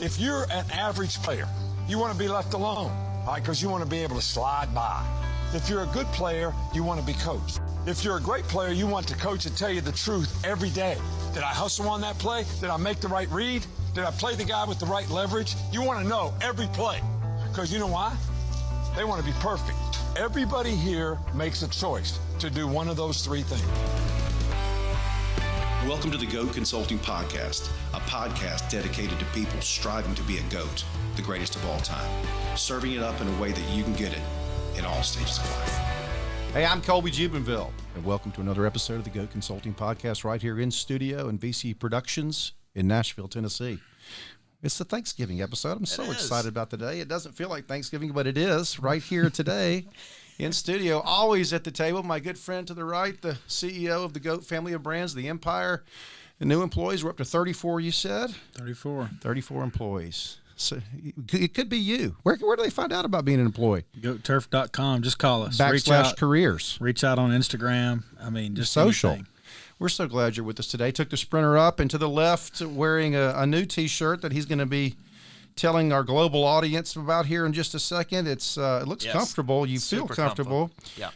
If you're an average player, you want to be left alone, right? Because you want to be able to slide by. If you're a good player, you want to be coached. If you're a great player, you want the coach to tell you the truth every day. Did I hustle on that play? Did I make the right read? Did I play the guy with the right leverage? You want to know every play. Because you know why? They want to be perfect. Everybody here makes a choice to do one of those three things. Welcome to the GOAT Consulting Podcast, a podcast dedicated to people striving to be a GOAT, the greatest of all time, serving it up in a way that you can get it in all stages of life. Hey, I'm Colby Jubenville, and welcome to another episode of the GOAT Consulting Podcast right here in studio in VC Productions in Nashville, Tennessee. It's the Thanksgiving episode. I'm so excited about today. It doesn't feel like Thanksgiving, but it is right here today in studio. Always at the table, my good friend to the right, the CEO of the GOAT family of brands, the Empire. The new employees, we're up to 34, you said? 34. 34 employees. So it could be you. Where do they find out about being an employee? GoatTurf.com. Just call us. / careers. Reach out on Instagram. I mean, just social. anything. We're so glad you're with us today. Took the sprinter up and to the left, wearing a new T-shirt that he's going to be telling our global audience about here in just a second. It looks comfortable. You feel comfortable. Yeah.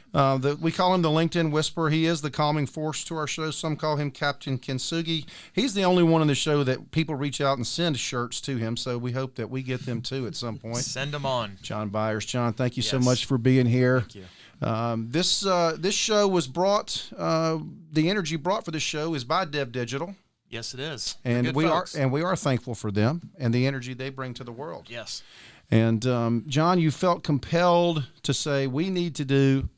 We call him the LinkedIn Whisperer. He is the calming force to our show. Some call him Captain Kintsugi. He's the only one on the show that people reach out and send shirts to him, so we hope that we get them too at some point. Send them on. John Byers. John, thank you so much for being here. Thank you. This show was brought, the energy brought for this show is by Dev Digital. Yes, it is. And we are thankful for them and the energy they bring to the world. Yes. And John, you felt compelled to say we need to do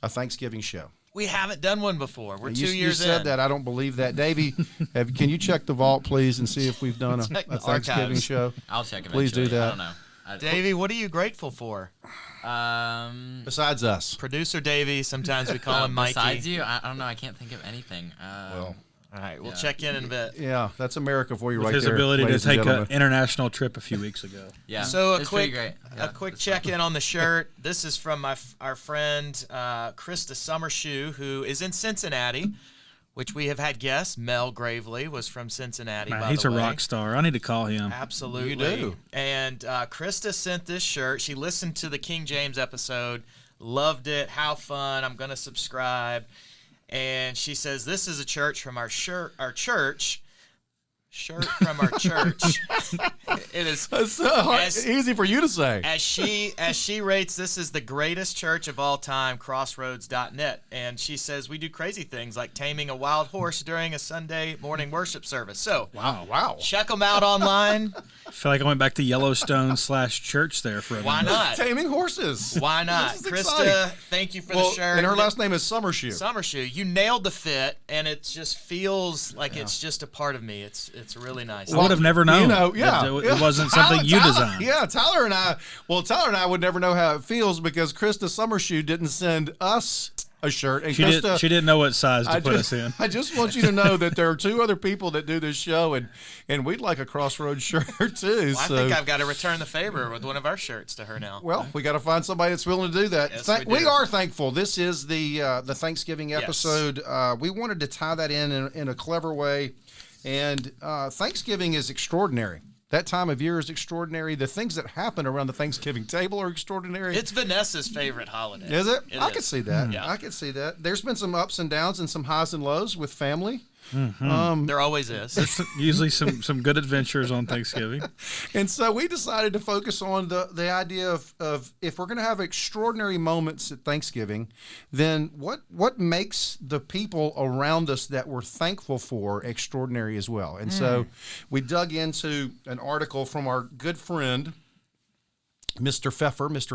a Thanksgiving show. We haven't done one before. We're 2 years in. You said that. I don't believe that. Davey, can you check the vault, please, and see if we've done a Thanksgiving show? I'll check it. Please do that. I don't know. Davey, what are you grateful for? Besides us. Producer Davey, sometimes we call him Mikey. Besides you, I don't know. I can't think of anything. All right, we'll check in a bit. Yeah, that's America for you right there. His ability to take an international trip a few weeks ago. Yeah. So it's pretty great. A quick check-in on the shirt. This is from our friend Krista Summershoe, who is in Cincinnati, which we have had guests. Mel Gravely was from Cincinnati, Man, by he's the way. a rock star. I need to call him. Absolutely. You do. And Krista sent this shirt. She listened to the King James episode, loved it. How fun. I'm going to subscribe. And she says, this is a shirt from our church. Shirt from our church. It is easy for you to say. As she rates, this is the greatest church of all time, crossroads.net. And she says we do crazy things like taming a wild horse during a Sunday morning worship service. So wow. Check them out online. I feel like I went back to Yellowstone /church there for a minute. Why not? Taming horses. Why not? Krista, exciting. thank you for the shirt. And her last name is Summershoe. Summershoe. You nailed the fit, and it just feels like it's just a part of me. It's really nice. I would have never known. It wasn't something you designed. Yeah, Tyler and I would never know how it feels because Krista Summershoe didn't send us a shirt. And she didn't know what size to put us in. I just want you to know that there are two other people that do this show, and we'd like a Crossroads shirt too. Well, I think I've got to return the favor with one of our shirts to her now. Well, we got to find somebody that's willing to do that. Yes, we are thankful. This is the Thanksgiving episode. Yes. We wanted to tie that in a clever way, and Thanksgiving is extraordinary. That time of year is extraordinary. The things that happen around the Thanksgiving table are extraordinary. It's Vanessa's favorite holiday. Is it? I is. can see that. Yeah. I can see that. There's been some ups and downs and some highs and lows with family. Mm-hmm. There always is. There's usually some good adventures on Thanksgiving. And so we decided to focus on the idea of if we're going to have extraordinary moments at Thanksgiving, then what makes the people around us that we're thankful for extraordinary as well. And so we dug into an article from our good friend, Mr.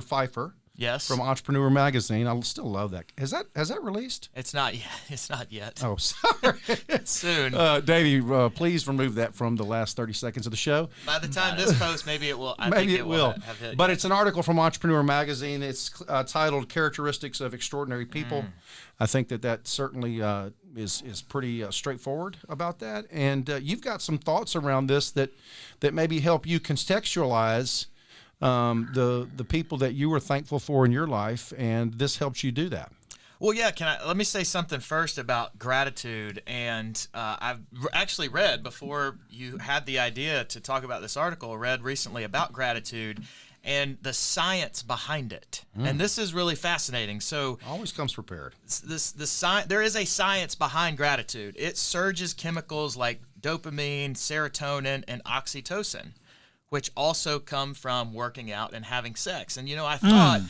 Pfeiffer. Yes. From Entrepreneur Magazine. I still love that. Has that released? It's not yet. It's not yet. Oh, sorry. Soon. Davey, please remove that from the last 30 seconds of the show. By the time this posts, maybe it will. I maybe think it will. Have hit but it's an article from Entrepreneur Magazine. It's titled "Characteristics of Extraordinary People." I think that certainly is pretty straightforward about that. And you've got some thoughts around this that maybe help you contextualize the people that you were thankful for in your life, and this helps you do that. Well, yeah. Let me say something first about gratitude. And I've actually read, before you had the idea to talk about this article, read recently about gratitude and the science behind it. And this is really fascinating. So Always comes prepared. there is a science behind gratitude. It surges chemicals like dopamine, serotonin, and oxytocin, which also come from working out and having sex. And I thought,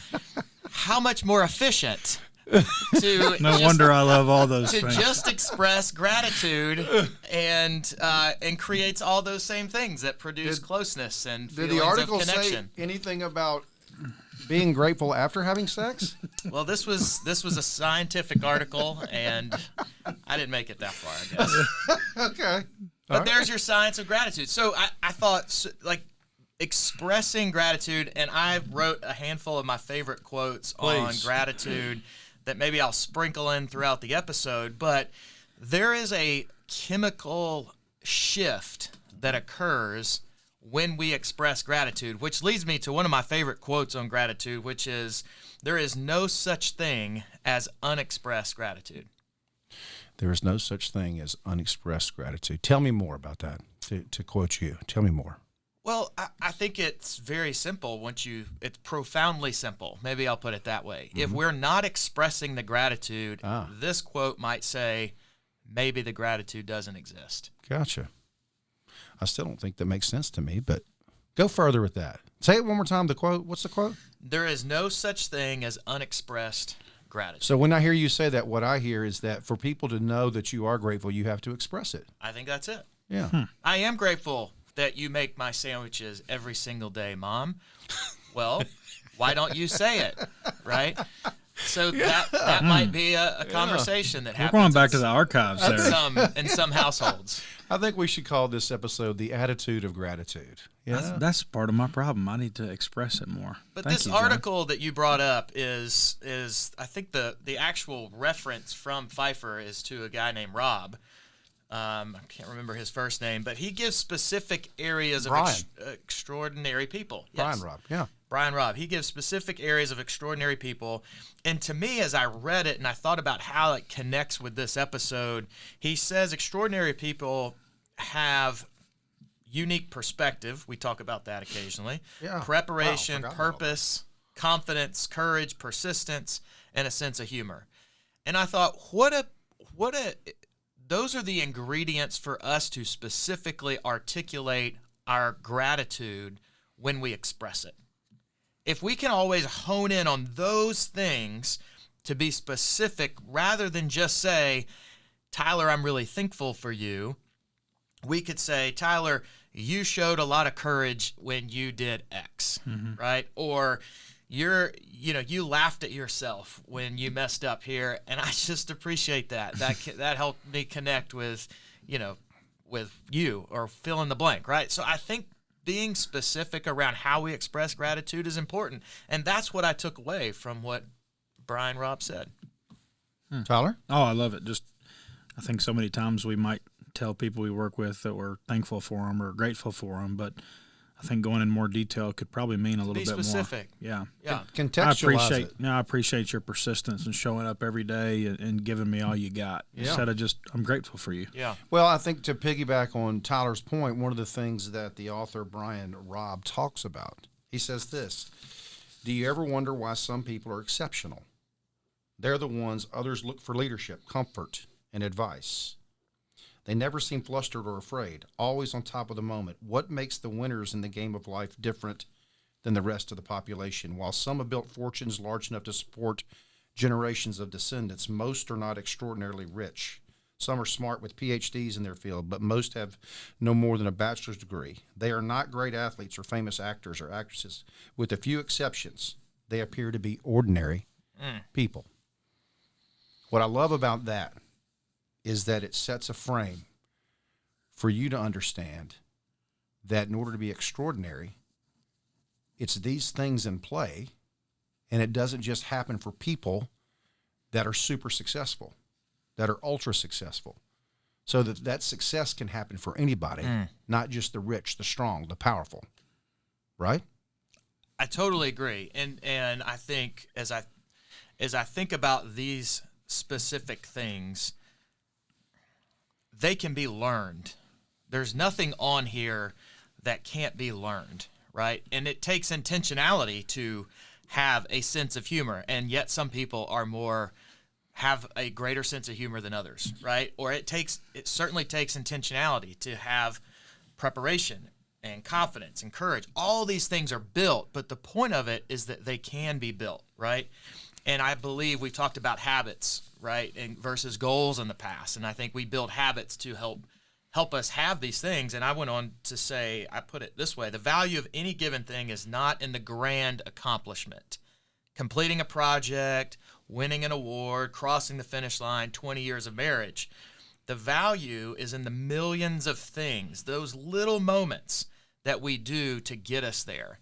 how much more efficient No wonder I love all those to things. just express gratitude and creates all those same things that produce closeness and Did feelings the article of say connection. anything about being grateful after having sex? Well, this was a scientific article, and I didn't make it that far, I guess. Okay. But there's your science of gratitude. So I thought, like, expressing gratitude, and I wrote a handful of my favorite quotes on gratitude that maybe I'll sprinkle in throughout the episode. But there is a chemical shift that occurs when we express gratitude, which leads me to one of my favorite quotes on gratitude, which is, there is no such thing as unexpressed gratitude. There is no such thing as unexpressed gratitude. Tell me more about that, to quote you. Tell me more. Well, I think it's very simple. It's profoundly simple. Maybe I'll put it that way. If we're not expressing the gratitude, this quote might say, maybe the gratitude doesn't exist. Gotcha. I still don't think that makes sense to me, but go further with that. Say it one more time, the quote. What's the quote? There is no such thing as unexpressed gratitude. So when I hear you say that, what I hear is that for people to know that you are grateful, you have to express it. I think that's it. Yeah. I am grateful that you make my sandwiches every single day, Mom. Well, why don't you say it, right? So that might be a conversation that We're happens. going back to the archives there. in some households. I think we should call this episode The Attitude of Gratitude. Yeah. That's part of my problem. I need to express it more. But Thank this you, John. article that you brought up is I think the actual reference from Pfeiffer is to a guy named Rob. I can't remember his first name, but he gives specific areas of extraordinary people. Yes. Brian Robb, yeah. Brian Robb. He gives specific areas of extraordinary people. And to me, as I read it and I thought about how it connects with this episode, he says extraordinary people have unique perspective. We talk about that occasionally. Yeah. Preparation, Wow, forgot about purpose, confidence, courage, persistence, and a sense of humor. And I thought, what a those are the ingredients for us to specifically articulate our gratitude when we express it. If we can always hone in on those things to be specific rather than just say, Tyler, I'm really thankful for you, we could say, Tyler, you showed a lot of courage when you did X, right? Or you laughed at yourself when you messed up here, and I just appreciate that. That helped me connect with you, or fill in the blank, right? So I think being specific around how we express gratitude is important, and that's what I took away from what Brian Robb said. Tyler? Oh, I love it. I think so many times we might tell people we work with that we're thankful for them or grateful for them, but I think going in more detail could probably mean a little bit specific. more. Yeah. Contextualize it. I appreciate your persistence and showing up every day and giving me all you got. Instead of just, I'm grateful for you. Yeah. Well, I think to piggyback on Tyler's point, one of the things that the author Brian Robb talks about, he says this: do you ever wonder why some people are exceptional? They're the ones others look for leadership, comfort, and advice. They never seem flustered or afraid, always on top of the moment. What makes the winners in the game of life different than the rest of the population? While some have built fortunes large enough to support generations of descendants, most are not extraordinarily rich. Some are smart with PhDs in their field, but most have no more than a bachelor's degree. They are not great athletes or famous actors or actresses. With a few exceptions, they appear to be ordinary people. What I love about that is that it sets a frame for you to understand that in order to be extraordinary, it's these things in play, and it doesn't just happen for people that are super successful, that are ultra successful, so that success can happen for anybody, not just the rich, the strong, the powerful, right? I totally agree, and I think is I think about these specific things, they can be learned. There's nothing on here that can't be learned, right? And it takes intentionality to have a sense of humor, and yet some people have a greater sense of humor than others, right? Or it certainly takes intentionality to have preparation and confidence and courage. All these things are built, but the point of it is that they can be built, right? And I believe we've talked about habits, right, and versus goals in the past, and I think we build habits to help us have these things. And I went on to say, I put it this way: the value of any given thing is not in the grand accomplishment, completing a project, winning an award, crossing the finish line, 20 years of marriage. The value is in the millions of things, those little moments that we do to get us there,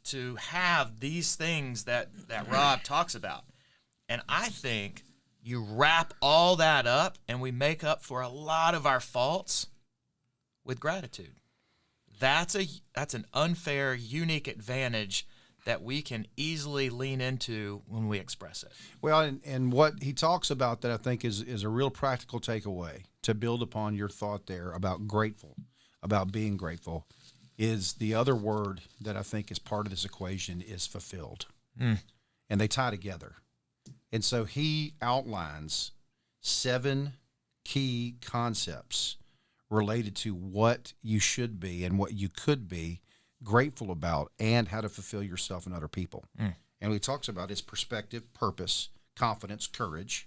to have these things that Rob talks about. And I think you wrap all that up and we make up for a lot of our faults with gratitude. That's an unfair, unique advantage that we can easily lean into when we express it. Well, and what he talks about that I think is a real practical takeaway to build upon your thought there about being grateful, is the other word that I think is part of this equation is fulfilled. And they tie together. And so he outlines 7 key concepts related to what you should be and what you could be grateful about, and how to fulfill yourself and other people. And he talks about his perspective, purpose, confidence, courage,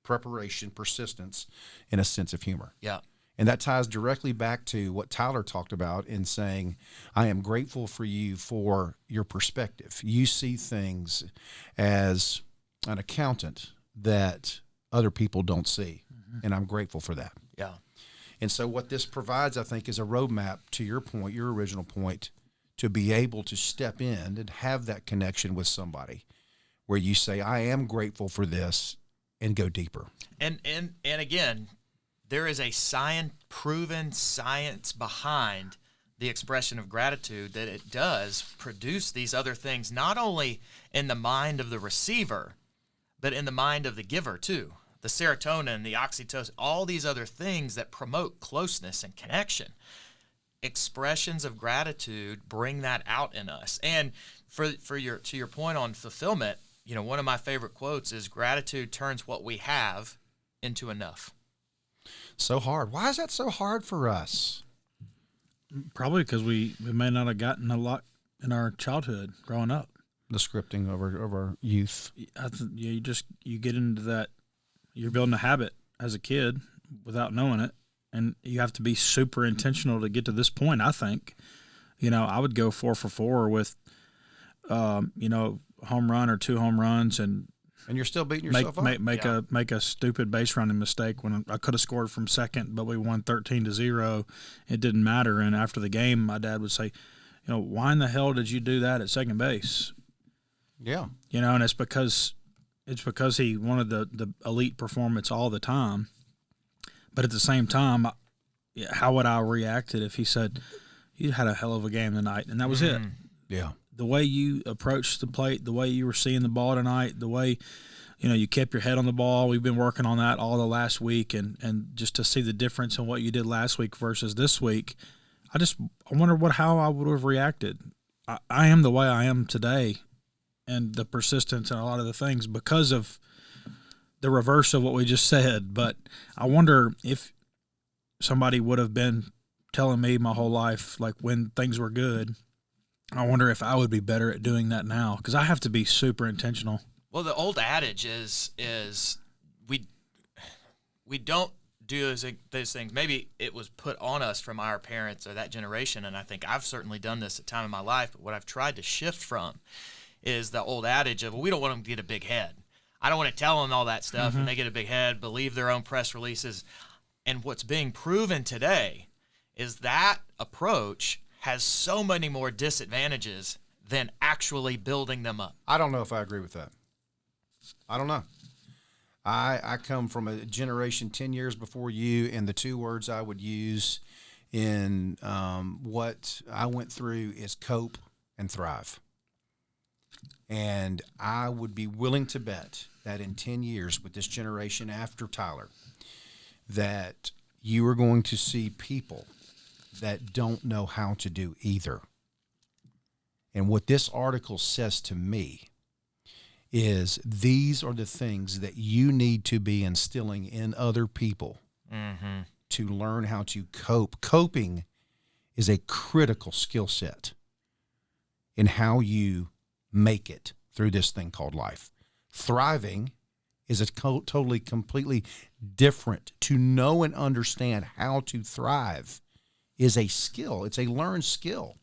preparation, persistence, and a sense of humor. Yeah. And that ties directly back to what Tyler talked about in saying, I am grateful for you for your perspective. You see things as an accountant that other people don't see, and I'm grateful for that. Yeah. And so what this provides, I think, is a roadmap to your point, your original point, to be able to step in and have that connection with somebody where you say, I am grateful for this, and go deeper. And again, there is a proven science behind the expression of gratitude, that it does produce these other things, not only in the mind of the receiver, but in the mind of the giver too. The serotonin, the oxytocin, all these other things that promote closeness and connection. Expressions of gratitude bring that out in us. And to your point on fulfillment, one of my favorite quotes is, gratitude turns what we have into enough. So hard. Why is that so hard for us? Probably because we may not have gotten a lot in our childhood growing up. The scripting of our youth. You get into that. You're building a habit as a kid without knowing it, and you have to be super intentional to get to this point. I think, I would go 4 for 4 with, home run or 2 home runs, and you're still beating yourself up. Make a stupid base running mistake when I could have scored from second, but we won 13-0. It didn't matter. And after the game, my dad would say, why in the hell did you do that at second base? Yeah. And it's because he wanted the elite performance all the time. But at the same time, how would I have reacted if he said, you had a hell of a game tonight, and that was it? Yeah. The way you approached the plate, the way you were seeing the ball tonight, the way, you kept your head on the ball. We've been working on that all the last week, and just to see the difference in what you did last week versus this week, I wonder how I would have reacted. I am the way I am today, and the persistence and a lot of the things because of the reverse of what we just said. But I wonder if somebody would have been telling me my whole life, like when things were good, I wonder if I would be better at doing that now, because I have to be super intentional. Well, the old adage is we don't do those things. Maybe it was put on us from our parents or that generation, and I think I've certainly done this at a time in my life, but what I've tried to shift from is the old adage of, we don't want them to get a big head. I don't want to tell them all that stuff, and they get a big head, believe their own press releases. And what's being proven today is that approach has so many more disadvantages than actually building them up. I don't know if I agree with that. I don't know. I come from a generation 10 years before you, and the 2 words I would use in what I went through is cope and thrive. And I would be willing to bet that in 10 years with this generation after Tyler, that you are going to see people that don't know how to do either. And what this article says to me is these are the things that you need to be instilling in other people to learn how to cope. Coping is a critical skill set in how you make it through this thing called life. Thriving is a totally, completely different. To know and understand how to thrive is a skill. It's a learned skill.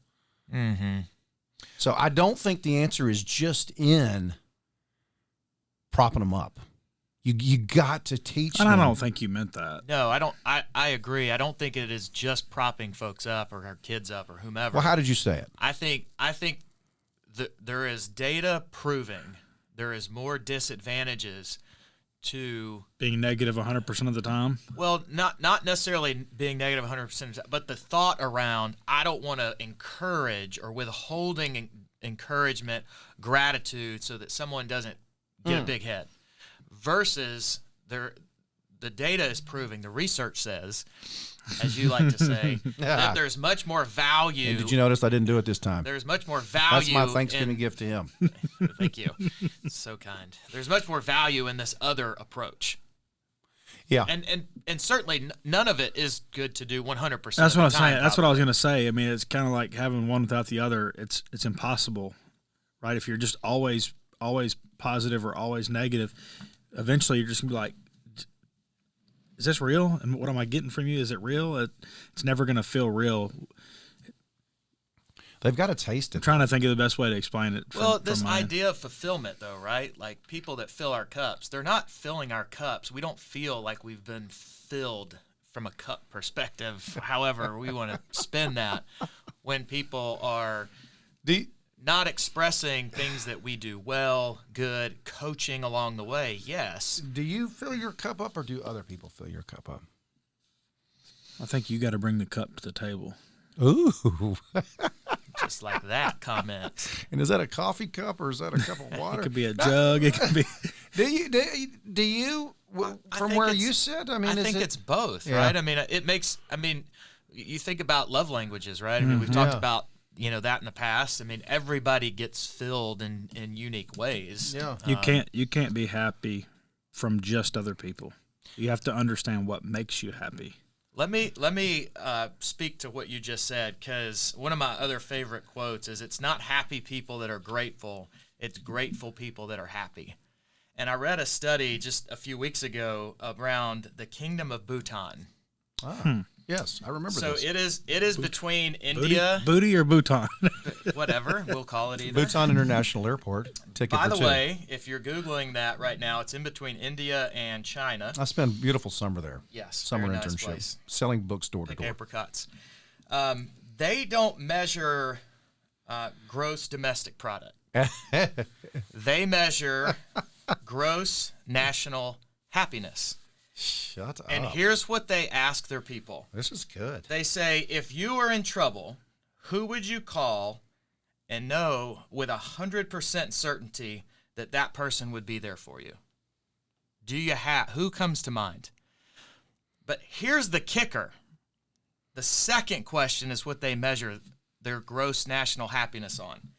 So I don't think the answer is just in propping them up. You got to teach them. I don't think you meant that. No, I don't. I agree. I don't think it is just propping folks up or our kids up or whomever. Well, how did you say it? I think there is data proving there is more disadvantages to being negative 100% of the time. Well, not necessarily being negative 100%, but the thought around I don't want to encourage or withholding encouragement, gratitude, so that someone doesn't get a big head. Versus the data is proving, the research says, as you like to say, that there's much more value. And did you notice I didn't do it this time? There's much more value. That's my Thanksgiving gift to him. Thank you. So kind. There's much more value in this other approach. Yeah. And certainly none of it is good to do 100% That's of what the I was time, saying. That's what probably. I was going to say. I mean, it's kind of like having one without the other. It's impossible, right? If you're just always positive or always negative, eventually you're just going to be like, is this real? And what am I getting from you? Is it real? It's never going to feel real. They've got to taste it. I'm trying to think of the best way to explain it. Well, this idea of fulfillment, though, right? Like people that fill our cups, they're not filling our cups. We don't feel like we've been filled from a cup perspective, however we want to spin that, when people are not expressing things that we do well, good, coaching along the way. Yes. Do you fill your cup up or do other people fill your cup up? I think you got to bring the cup to the table. Ooh. Just like that comment. And is that a coffee cup or is that a cup of water? It could be a jug. It could be. Do you I from think where it's- you sit? I mean, I think it's both, right? I mean, you think about love languages, right? I mean, we've talked about, that in the past. I mean, everybody gets filled in unique ways. Yeah. You can't be happy from just other people. You have to understand what makes you happy. Let me speak to what you just said, because one of my other favorite quotes is, "It's not happy people that are grateful; it's grateful people that are happy." And I read a study just a few weeks ago around the Kingdom of Bhutan. Yes, I remember So this. it is between India, Booty or Bhutan? whatever we'll call it either. Bhutan International Airport. Ticket By for the two. way, if you're Googling that right now, it's in between India and China. I spent a beautiful summer there. Yes, Summer very nice internship. place. Selling books door to Like door. apricots. They don't measure gross domestic product. They measure gross national happiness. Shut up. And here's what they ask their people. This is good. They say, if you are in trouble, who would you call and know with 100% certainty that that person would be there for you? Who comes to mind? But here's the kicker. The second question is what they measure their gross national happiness on.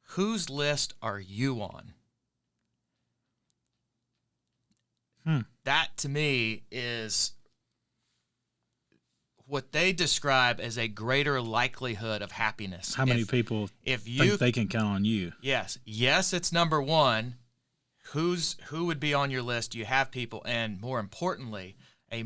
Whose list are you on? That, to me, is what they describe as a greater likelihood of happiness. How many people think they can count on you? Yes, it's number one. Who would be on your list? Do you have people? And more importantly, a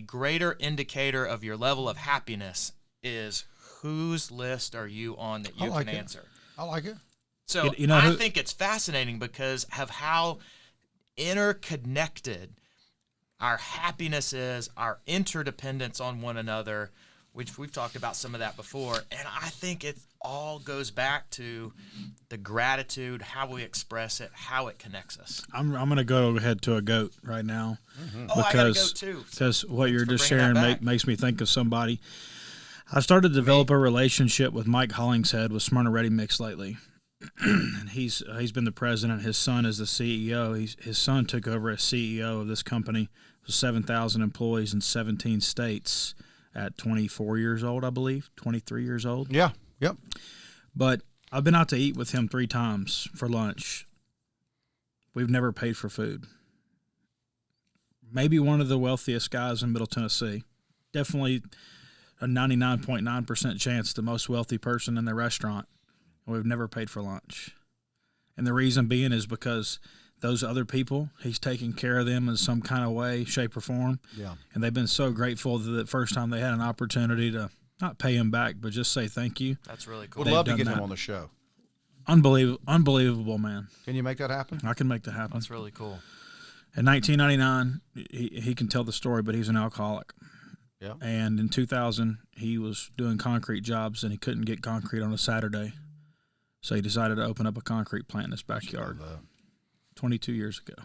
greater indicator of your level of happiness is whose list are you on that you can answer. I like it. So I think it's fascinating because of how interconnected our happiness is, our interdependence on one another, which we've talked about some of that before. And I think it all goes back to the gratitude, how we express it, how it connects us. I'm going to go ahead to a goat right now. Oh, I got to go too. Because what you're just bringing sharing that back. makes me think of somebody. I've started to develop a relationship with Mike Hollingshead with Smyrna Ready Mix lately. and he's been the president. His son is the CEO. His son took over as CEO of this company with 7,000 employees in 17 states at 24 years old, I believe, 23 years old. Yeah. Yep. But I've been out to eat with him 3 times for lunch. We've never paid for food. Maybe one of the wealthiest guys in Middle Tennessee. Definitely a 99.9% chance the most wealthy person in the restaurant. And we've never paid for lunch. And the reason being is because those other people, he's taking care of them in some kind of way, shape, or form. Yeah. And they've been so grateful that the first time they had an opportunity to not pay him back, but just say thank you. That's really cool. Would love to done get that. him on the show. Unbelievable, man. Can you make that happen? I can make that happen. That's really cool. In 1999, he can tell the story, but he's an alcoholic. Yeah. And in 2000, he was doing concrete jobs, and he couldn't get concrete on a Saturday. So he decided to open up a concrete plant in his backyard 22 years ago.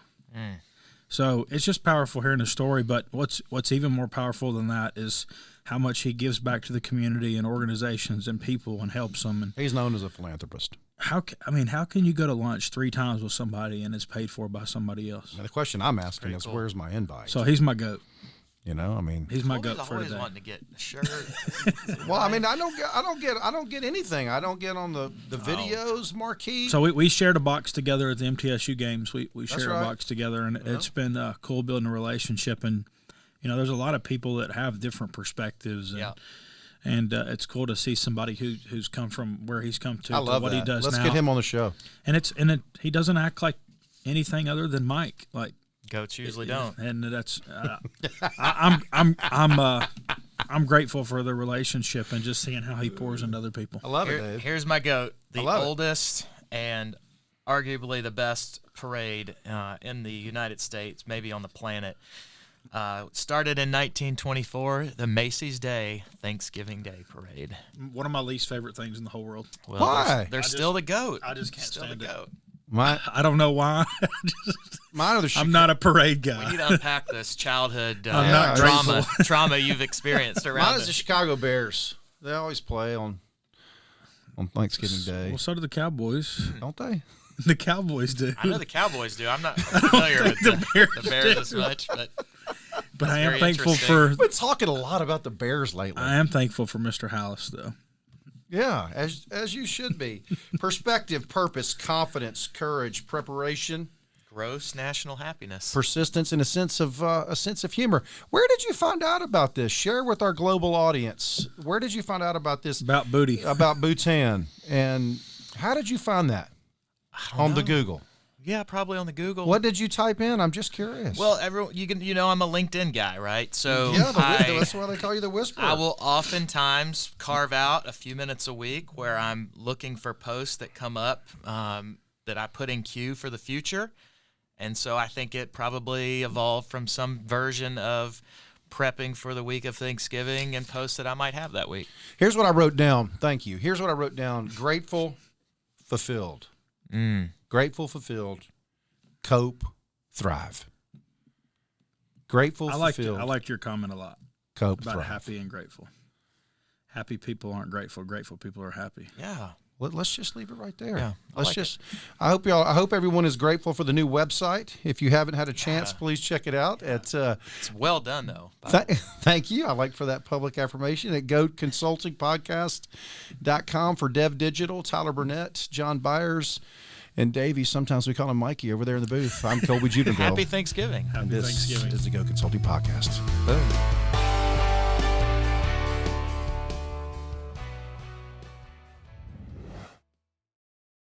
So it's just powerful hearing the story, but what's even more powerful than that is how much he gives back to the community and organizations and people and helps them. And He's known as a philanthropist. how can you go to lunch 3 times with somebody and it's paid for by somebody else? Now, the question I'm asking is, where's my invite? So he's my goat. You know, I mean, He's my Colby's goat for always today. wanting to get a shirt. well, I mean, I don't get anything. I don't get on the videos, marquee. So we shared a box together at the MTSU games. We shared right. a box together, and it's been cool building a relationship. And you know, there's a lot of people that have different perspectives, and Yeah. and it's cool to see somebody who's come from where he's come to I love what that. he does Let's now. get him on the show. And he doesn't act like anything other than Mike. Like Goats usually don't. and that's I'm grateful for the relationship and just seeing how he pours into other people. I love it, Dave. Here's my goat. The love it. oldest and arguably the best parade in the United States, maybe on the planet. Started in 1924, the Macy's Day Thanksgiving Day Parade. One of my least favorite things in the whole world. Well, Why? They're still the goat. I just can't Still stand the it. goat. I don't know why. Mine are the I'm not a parade guy. We need to unpack this childhood I'm not trauma you've experienced around Mine is the it. Chicago Bears. They always play on Thanksgiving Day, Well, so do the Cowboys. don't they? The Cowboys do. I know the Cowboys do. I'm not familiar with the Bears as much, but But I am very thankful interesting. for We've been talking a lot about the Bears lately. I am thankful for Mr. Hallis though. Yeah, as you should be. Perspective, purpose, confidence, courage, preparation, gross national happiness. persistence, and a sense of humor. Where did you find out about this? Share with our global audience. Where did you find out about this? About booty. About Bhutan, and how did you find that on the Google? Yeah, probably on the Google. What did you type in? I'm just curious. Well, everyone, I'm a LinkedIn guy, right? So yeah, I that's why they call you the Whisperer. will oftentimes carve out a few minutes a week where I'm looking for posts that come up that I put in queue for the future. And so I think it probably evolved from some version of prepping for the week of Thanksgiving and posts that I might have that week. Here's what I wrote down. Thank you. Here's what I wrote down. Grateful, fulfilled. Grateful, fulfilled, cope, thrive. Grateful, fulfilled, I liked your comment a lot cope, about thrive. happy and grateful. Happy people aren't grateful. Grateful people are happy. Yeah. Let's just leave it right there. Yeah, I hope everyone is grateful for the new website. If you haven't had a chance, please check it out. It's well done, though. thank you. I like for that public affirmation at goatconsultingpodcast.com for Dev Digital, Tyler Burnett, John Byers, and Davey. Sometimes we call him Mikey over there in the booth. I'm Colby Judenville. Happy Thanksgiving. And this Thanksgiving. is the Go Consulting Podcast. Boom.